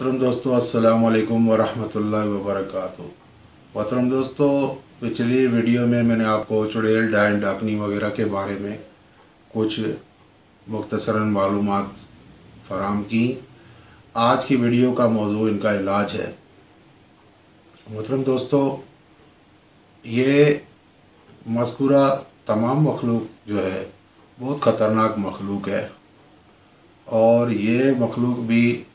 मोहतरम दोस्तों, अस्सलाम वालेकुम वरहमतुल्लाहि वबरकातुहू। मोहतरम दोस्तों, पिछली वीडियो में मैंने आपको चुड़ैल, डायन, डाकनी वगैरह के बारे में कुछ मुख्तसरन मालूमात फराहम की। आज की वीडियो का मौजू इनका इलाज है। मोहतरम दोस्तों, ये मज़कूरा तमाम मखलूक जो है बहुत ख़तरनाक मखलूक है और ये मखलूक भी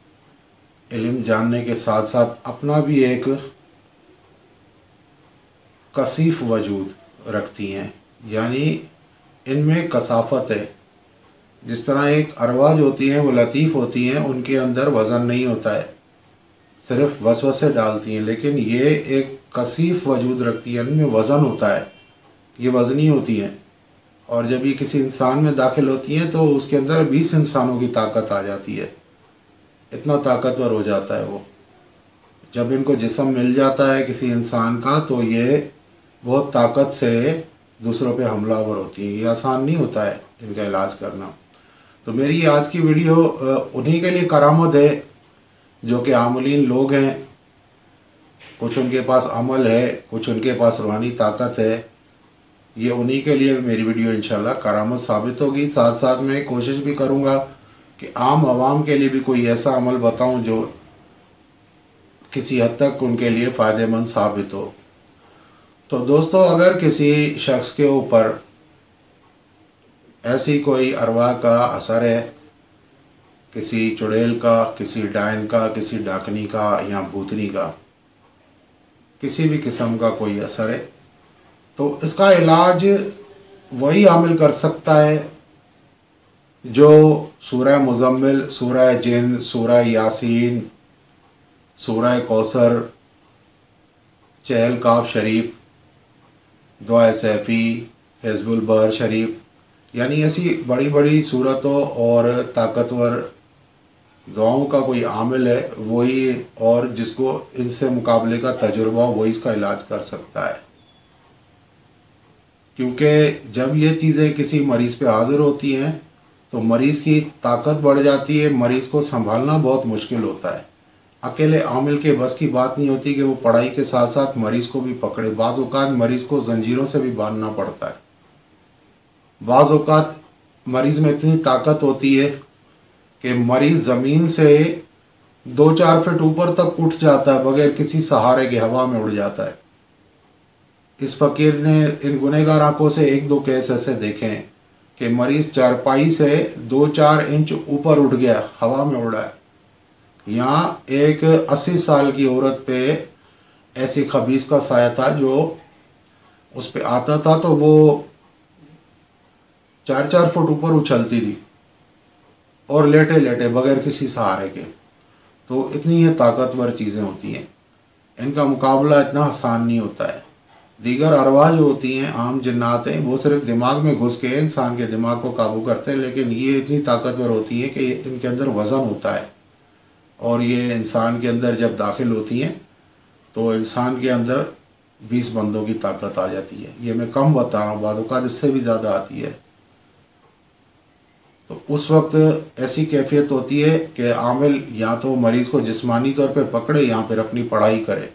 इल्म जानने के साथ साथ अपना भी एक कसीफ वजूद रखती हैं, यानी इनमें कसाफत है। जिस तरह एक अरवाज होती हैं वो लतीफ़ होती हैं, उनके अंदर वज़न नहीं होता है, सिर्फ वसवसे डालती हैं, लेकिन ये एक कसीफ वजूद रखती है, इनमें वज़न होता है, ये वज़नी होती हैं। और जब ये किसी इंसान में दाखिल होती हैं तो उसके अंदर 20 इंसानों की ताकत आ जाती है, इतना ताकतवर हो जाता है वो। जब इनको जिस्म मिल जाता है किसी इंसान का तो ये बहुत ताकत से दूसरों पे हमलावर होती है। ये आसान नहीं होता है इनका इलाज करना। तो मेरी आज की वीडियो उन्हीं के लिए करामत है जो कि आमलीन लोग हैं, कुछ उनके पास अमल है, कुछ उनके पास रूहानी ताकत है। ये उन्हीं के लिए मेरी वीडियो इंशाल्लाह करामत साबित होगी। साथ साथ मैं कोशिश भी करूँगा कि आम आवाम के लिए भी कोई ऐसा अमल बताऊं जो किसी हद तक उनके लिए फ़ायदेमंद साबित हो। तो दोस्तों, अगर किसी शख्स के ऊपर ऐसी कोई अरवा का असर है, किसी चुड़ैल का, किसी डायन का, किसी डाकनी का या भूतनी का, किसी भी किस्म का कोई असर है, तो इसका इलाज वही आमिल कर सकता है जो सूरह मुज़म्मिल, सूरह जिन, सूरह यासीन, सूरह कौसर, चहल काफ शरीफ, दुआ सैफ़ी, हिज़्बुल बहर शरीफ, यानी ऐसी बड़ी बड़ी सूरतों और ताकतवर दुआओं का कोई आमिल है वही, और जिसको इनसे मुकाबले का तजुर्बा हो वही इसका इलाज कर सकता है। क्योंकि जब ये चीज़ें किसी मरीज़ पे हाज़िर होती हैं तो मरीज़ की ताकत बढ़ जाती है, मरीज़ को संभालना बहुत मुश्किल होता है। अकेले आमिल के बस की बात नहीं होती कि वो पढ़ाई के साथ साथ मरीज़ को भी पकड़े। बाज़ औक़ात मरीज़ को जंजीरों से भी बांधना पड़ता है। बाज़ औक़ात मरीज़ में इतनी ताकत होती है कि मरीज़ ज़मीन से 2-4 फीट ऊपर तक उठ जाता है, बगैर किसी सहारे के हवा में उड़ जाता है। इस फ़कीर ने इन गुनहगार आँखों से 1-2 केस ऐसे देखे हैं कि मरीज़ चारपाई से 2-4 इंच ऊपर उठ गया, हवा में उड़ा है। यहाँ एक 80 साल की औरत पे ऐसी खबीस का साया था जो उस पे आता था तो वो 4-4 फुट ऊपर उछलती थी और लेटे लेटे बगैर किसी सहारे के। तो इतनी ये ताकतवर चीज़ें होती हैं, इनका मुकाबला इतना आसान नहीं होता है। दीगर अरवाह जो होती हैं, आम जिन्नात हैं, वो सिर्फ दिमाग में घुस के इंसान के दिमाग को काबू करते हैं, लेकिन ये इतनी ताकतवर होती हैं कि इनके अंदर वज़न होता है और ये इंसान के अंदर जब दाखिल होती हैं तो इंसान के अंदर 20 बंदों की ताकत आ जाती है। ये मैं कम बता रहा हूँ, बाद औक़ात इससे भी ज़्यादा आती है। तो उस वक्त ऐसी कैफियत होती है कि आमिल या तो मरीज़ को जिस्मानी तौर पे पकड़े या फिर अपनी पढ़ाई करे,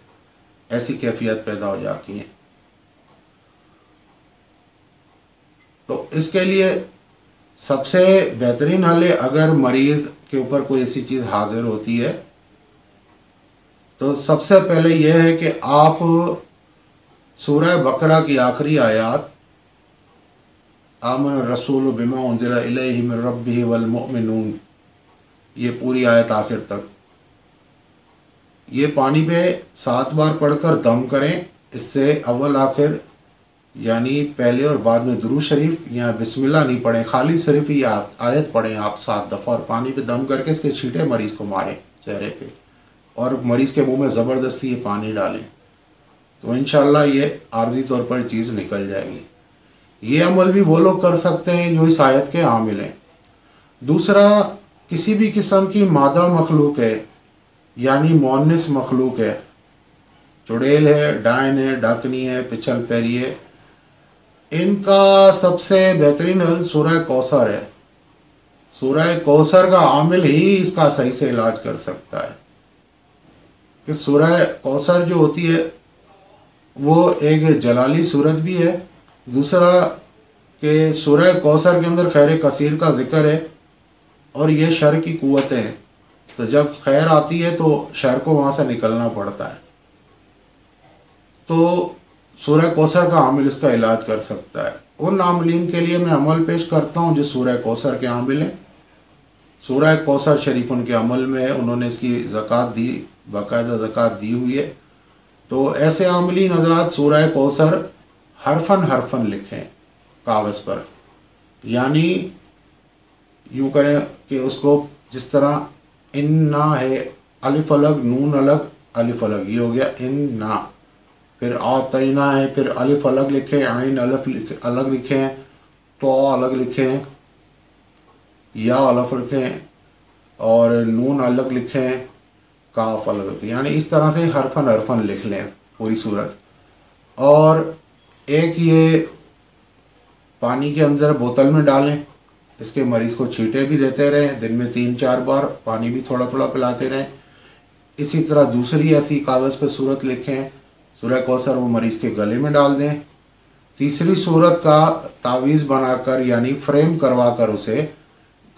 ऐसी कैफियत पैदा हो जाती है। तो इसके लिए सबसे बेहतरीन हल है, अगर मरीज़ के ऊपर कोई ऐसी चीज़ हाजिर होती है तो सबसे पहले यह है कि आप सूरह बकरा की आखिरी आयत आमन रसूल बिमा उन्ज़िला इलैहि मिन रब्बिहि वल मुमिनून, ये पूरी आयत आखिर तक ये पानी पे 7 बार पढ़कर दम करें। इससे अव्वल आखिर यानी पहले और बाद में दुरूद शरीफ या बिस्मिल्लाह नहीं पढ़ें, खाली सिर्फ ये आयत पढ़ें आप 7 दफ़ा और पानी पे दम करके इसके छींटे मरीज़ को मारें चेहरे पे और मरीज़ के मुंह में ज़बरदस्ती ये पानी डालें, तो इंशाअल्लाह ये आर्जी तौर पर चीज़ निकल जाएगी। ये अमल भी वो लोग कर सकते हैं जो इस आयत के आमिल हैं। दूसरा, किसी भी किस्म की मादा मखलूक है यानी मुअन्निस मखलूक है, चुड़ैल है, डायन है, डाकनी है, पिछल पैरी है, इनका सबसे बेहतरीन हल सूरह कौसर है। सूरह कौसर का आमिल ही इसका सही से इलाज कर सकता है। कि सूरह कौसर जो होती है वो एक जलाली सूरत भी है, दूसरा कि सूरह कौसर के अंदर खैर कसीर का जिक्र है और ये शर की कुव्वतें हैं। तो जब खैर आती है तो शर को वहाँ से निकलना पड़ता है। तो सूरह कौसर का आमिल इसका इलाज कर सकता है। उन आमिलीन के लिए मैं अमल पेश करता हूँ जो सूरह कौसर के आमिल हैं। सूरह कौसर शरीफ उनके अमल में है, उन्होंने इसकी ज़कात दी, बाकायदा ज़कात दी हुई है। तो ऐसे आमिलीन हज़रात सूरह कौसर हरफन हरफन लिखें कागज़ पर, यानी यूँ करें कि उसको जिस तरह इन्ना है, अलिफ अलग नून अलग अलिफ अलग, ये हो गया इन्ना। फिर आतैना है, फिर अलिफ अलग लिखें, आइन अलग लिखें, तो अलग लिखें, या अलग लिखें और नून अलग लिखें, काफ अलग लिखें, यानी इस तरह से हरफन हरफन लिख लें पूरी सूरत। और एक ये पानी के अंदर बोतल में डालें, इसके मरीज़ को छींटे भी देते रहें, दिन में 3-4 बार पानी भी थोड़ा थोड़ा पिलाते रहें। इसी तरह दूसरी ऐसी कागज़ पर सूरत लिखें, सूरह कौसर, वो मरीज़ के गले में डाल दें। तीसरी सूरत का तावीज़ बनाकर यानी फ्रेम करवा कर उसे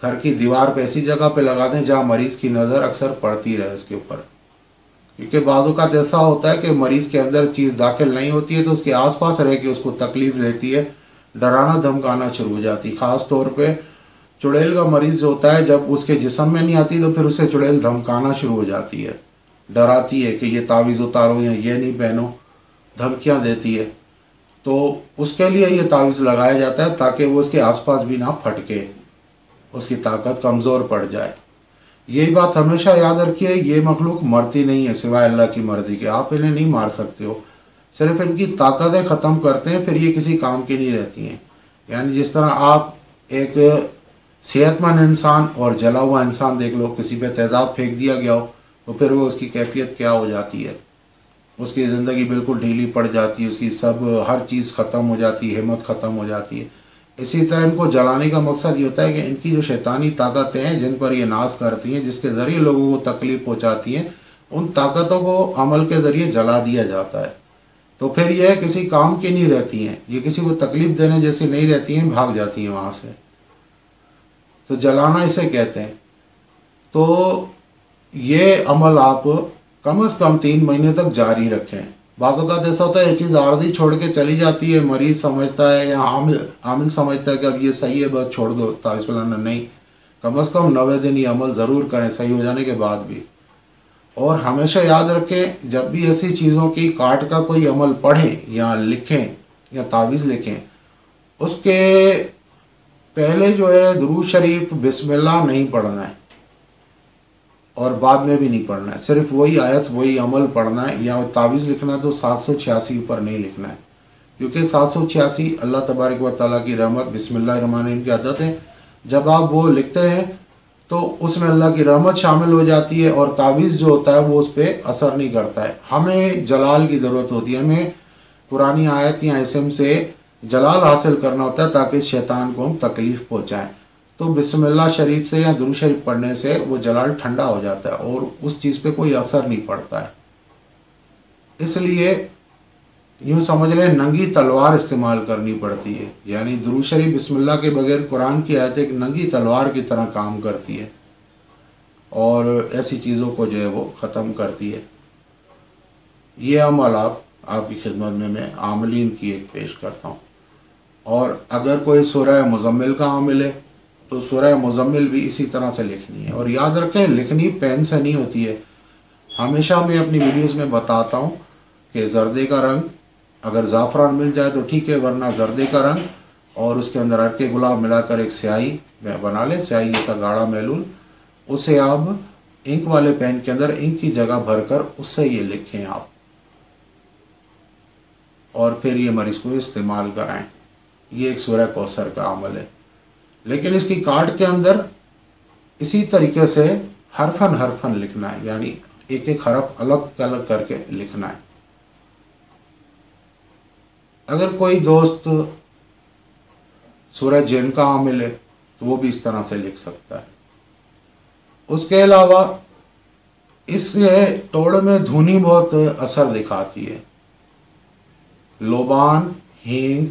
घर की दीवार पे ऐसी जगह पे लगा दें जहाँ मरीज़ की नज़र अक्सर पड़ती रहे उसके ऊपर, क्योंकि बाज़ औक़ात ऐसा होता है कि मरीज़ के अंदर चीज़ दाखिल नहीं होती है तो उसके आसपास रह के उसको तकलीफ़ देती है, डराना धमकाना शुरू हो जाती है। ख़ास तौर पे चुड़ैल का मरीज़ जो होता है, जब उसके जिस्म में नहीं आती तो फिर उसे चुड़ैल धमकाना शुरू हो जाती है, डराती है कि ये तावीज़ उतारो या ये नहीं पहनो, धमकियाँ देती है। तो उसके लिए ये तावीज़ लगाया जाता है ताकि वो उसके आसपास भी ना फटके, उसकी ताकत कमज़ोर पड़ जाए। यही बात हमेशा याद रखिए, ये मखलूक मरती नहीं है सिवाय अल्लाह की मर्ज़ी के। आप इन्हें नहीं मार सकते हो, सिर्फ इनकी ताकतें ख़त्म करते हैं, फिर ये किसी काम की नहीं रहती हैं। यानी जिस तरह आप एक सेहतमंद इंसान और जला हुआ इंसान देख लो, किसी पे तेज़ाब फेंक दिया गया हो तो फिर वो उसकी कैफियत क्या हो जाती है, उसकी ज़िंदगी बिल्कुल ढीली पड़ जाती है, उसकी सब हर चीज़ ख़त्म हो जाती है, हिम्मत ख़त्म हो जाती है। इसी तरह इनको जलाने का मकसद ये होता है कि इनकी जो शैतानी ताकतें हैं जिन पर ये नाश करती हैं, जिसके ज़रिए लोगों को तकलीफ़ पहुँचाती हैं, उन ताकतों को अमल के ज़रिए जला दिया जाता है। तो फिर यह किसी काम की नहीं रहती हैं, ये किसी को तकलीफ़ देने जैसी नहीं रहती हैं, भाग जाती हैं वहाँ से। तो जलाना इसे कहते हैं। तो ये अमल आप कम से कम 3 महीने तक जारी रखें। बातों का ऐसा होता है ये चीज़ आर्जी छोड़ के चली जाती है, मरीज़ समझता है या आमिल समझता है कि अब ये सही है बस छोड़ दो तावीज़ पिलाना। नहीं, कम से कम 90 दिन ये अमल ज़रूर करें सही हो जाने के बाद भी। और हमेशा याद रखें, जब भी ऐसी चीज़ों की काट का कोई अमल पढ़ें या लिखें या तावीज़ लिखें, उसके पहले जो है दुरूद शरीफ बिस्मिल्लाह नहीं पढ़ना है और बाद में भी नहीं पढ़ना है। सिर्फ वही आयत वही अमल पढ़ना है। या तावीज़ लिखना तो 786 ऊपर नहीं लिखना है, क्योंकि 786 अल्लाह तबारक व तआला की रहमत बिस्मिल्लाहिर्रहमानिर्रहीम की आदत है। जब आप वो लिखते हैं तो उसमें अल्लाह की रहमत शामिल हो जाती है और तावीज़ जो होता है वो उस पर असर नहीं करता है। हमें जलाल की ज़रूरत होती है, हमें पुरानी आयत या इसम से जलाल हासिल करना होता है ताकि शैतान को हम तकलीफ़ पहुँचाएँ। तो बिस्मिल्लाह शरीफ से या दुरूद शरीफ पढ़ने से वो जलाल ठंडा हो जाता है और उस चीज़ पे कोई असर नहीं पड़ता है। इसलिए यूँ समझ लें नंगी तलवार इस्तेमाल करनी पड़ती है, यानी दुरूद शरीफ बिस्मिल्लाह के बगैर कुरान की आयत एक नंगी तलवार की तरह काम करती है और ऐसी चीज़ों को जो है वो ख़त्म करती है। ये अमल आपकी खिदमत में मैं आमलीन की एक पेश करता हूँ। और अगर कोई सूरह मुज़म्मिल का आमिल है तो सूरह मुज़म्मिल भी इसी तरह से लिखनी है। और याद रखें लिखनी पेन से नहीं होती है। हमेशा मैं अपनी वीडियोस में बताता हूँ कि जर्दे का रंग अगर ज़ाफ़रान मिल जाए तो ठीक है, वरना जर्दे का रंग और उसके अंदर अर्के गुलाब मिलाकर एक स्याही बना लें, स्याही जैसा गाढ़ा महलूल, उसे आप इंक वाले पेन के अंदर इंक की जगह भरकर उससे ये लिखें आप, और फिर ये मरीज़ को इस्तेमाल कराएं। ये एक सूरह कौसर का अमल है, लेकिन इसकी कार्ड के अंदर इसी तरीके से हरफन हरफन लिखना है, यानी एक एक हरफ अलग अलग करके लिखना है। अगर कोई दोस्त सूरह जिन का आमिल है तो वो भी इस तरह से लिख सकता है। उसके अलावा इसके तोड़ में धुनी बहुत असर दिखाती है। लोबान, हींग,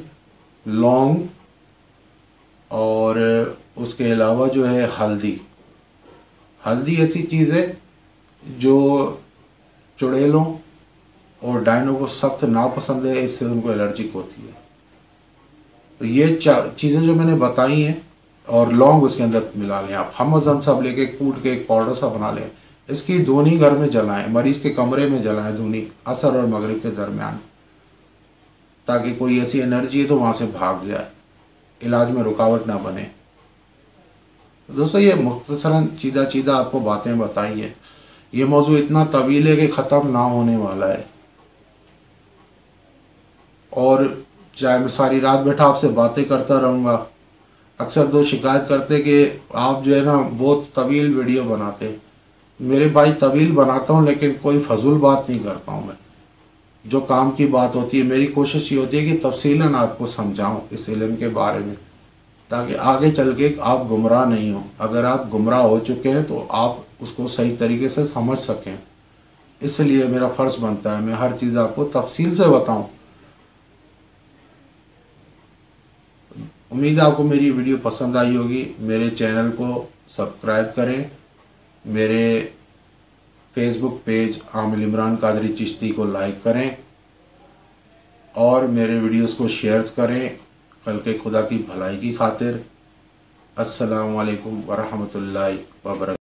लौंग और उसके अलावा जो है हल्दी। हल्दी ऐसी चीज़ है जो चुड़ैलों और डायनों को सख्त नापसंद है, इससे उनको एलर्जिक होती है। तो ये चीज़ें जो मैंने बताई हैं, और लौंग उसके अंदर मिला लें आप, हमजन सब लेके कूट के एक पाउडर सा बना लें। इसकी धुनी घर में जलाएं, मरीज़ के कमरे में जलाएं धुनी असर और मगरिब के दरमियान, ताकि कोई ऐसी एनर्जी है तो वहाँ से भाग जाए, इलाज में रुकावट ना बने। तो दोस्तों ये मुख्तसरन चीदा आपको बातें बताई है। ये मौजू इतना तवील है कि ख़त्म ना होने वाला है, और चाहे मैं सारी रात बैठा आपसे बातें करता रहूँगा। अक्सर दोस्त शिकायत करते कि आप जो है ना बहुत तवील वीडियो बनाते। मेरे भाई तवील बनाता हूँ, लेकिन कोई फजूल बात नहीं करता हूँ मैं। जो काम की बात होती है, मेरी कोशिश ये होती है कि तफसीलन आपको समझाऊँ इस इल्म के बारे में, ताकि आगे चल के आप गुमराह नहीं हो। अगर आप गुमराह हो चुके हैं तो आप उसको सही तरीके से समझ सकें, इसलिए मेरा फ़र्ज़ बनता है मैं हर चीज़ आपको तफसील से बताऊँ। उम्मीद है आपको मेरी वीडियो पसंद आई होगी। मेरे चैनल को सब्सक्राइब करें, मेरे फेसबुक पेज आमिल इमरान कादरी चिश्ती को लाइक करें, और मेरे वीडियोस को शेयर करें कल के खुदा की भलाई की खातिर। अस्सलामु अलैकुम वरहमतुल्लाहि वबरकातुहू।